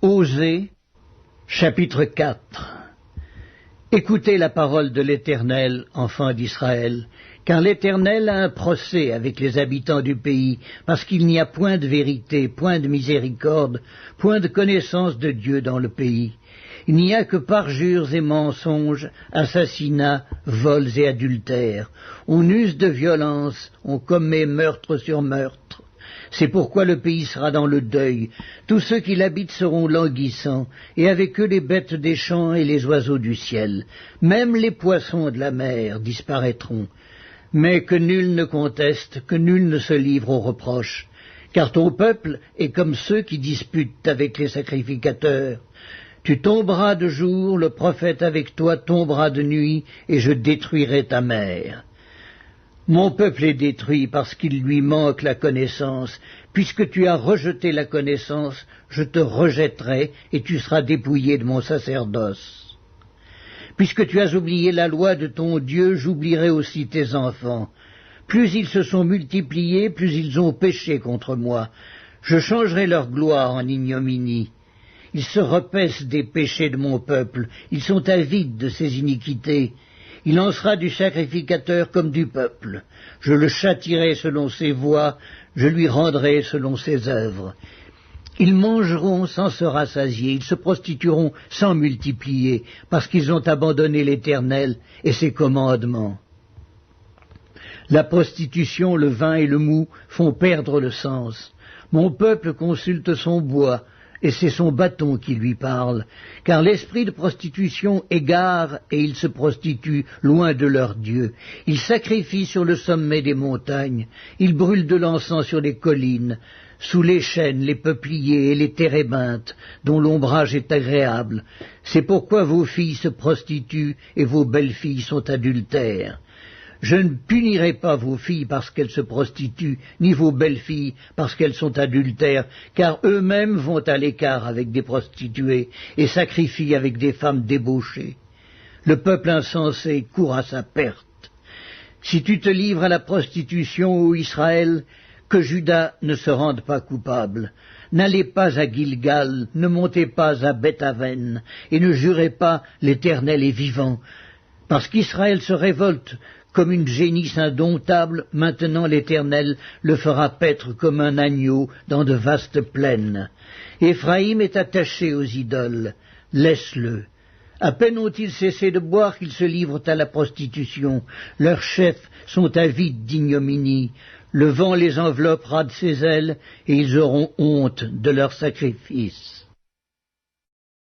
Osée, chapitre 4. Écoutez la parole de l'Éternel, enfants d'Israël, car l'Éternel a un procès avec les habitants du pays, parce qu'il n'y a point de vérité, point de miséricorde, point de connaissance de Dieu dans le pays. Il n'y a que parjures et mensonges, assassinats, vols et adultères. On use de violence, on commet meurtre sur meurtre. C'est pourquoi le pays sera dans le deuil. Tous ceux qui l'habitent seront languissants, et avec eux les bêtes des champs et les oiseaux du ciel. Même les poissons de la mer disparaîtront. Mais que nul ne conteste, que nul ne se livre aux reproches. Car ton peuple est comme ceux qui disputent avec les sacrificateurs. Tu tomberas de jour, le prophète avec toi tombera de nuit, et je détruirai ta mère. Mon peuple est détruit parce qu'il lui manque la connaissance. Puisque tu as rejeté la connaissance, je te rejetterai et tu seras dépouillé de mon sacerdoce. Puisque tu as oublié la loi de ton Dieu, j'oublierai aussi tes enfants. Plus ils se sont multipliés, plus ils ont péché contre moi. Je changerai leur gloire en ignominie. Ils se repaissent des péchés de mon peuple, ils sont avides de ses iniquités. Il en sera du sacrificateur comme du peuple. Je le châtierai selon ses voies, je lui rendrai selon ses œuvres. Ils mangeront sans se rassasier, ils se prostitueront sans multiplier, parce qu'ils ont abandonné l'Éternel et ses commandements. La prostitution, le vin et le mou font perdre le sens. Mon peuple consulte son bois, et c'est son bâton qui lui parle, car l'esprit de prostitution égare et ils se prostituent loin de leur Dieu. Ils sacrifient sur le sommet des montagnes, ils brûlent de l'encens sur les collines, sous les chênes, les peupliers et les térébinthes, dont l'ombrage est agréable. C'est pourquoi vos filles se prostituent et vos belles-filles sont adultères. Je ne punirai pas vos filles parce qu'elles se prostituent, ni vos belles-filles parce qu'elles sont adultères, car eux-mêmes vont à l'écart avec des prostituées et sacrifient avec des femmes débauchées. Le peuple insensé court à sa perte. Si tu te livres à la prostitution, ô Israël, que Juda ne se rende pas coupable. N'allez pas à Gilgal, ne montez pas à Beth-Aven, et ne jurez pas l'Éternel est vivant, parce qu'Israël se révolte comme une génisse indomptable, maintenant l'Éternel le fera paître comme un agneau dans de vastes plaines. Éphraïm est attaché aux idoles, laisse-le. À peine ont-ils cessé de boire qu'ils se livrent à la prostitution. Leurs chefs sont avides d'ignominie. Le vent les enveloppera de ses ailes, et ils auront honte de leurs sacrifices.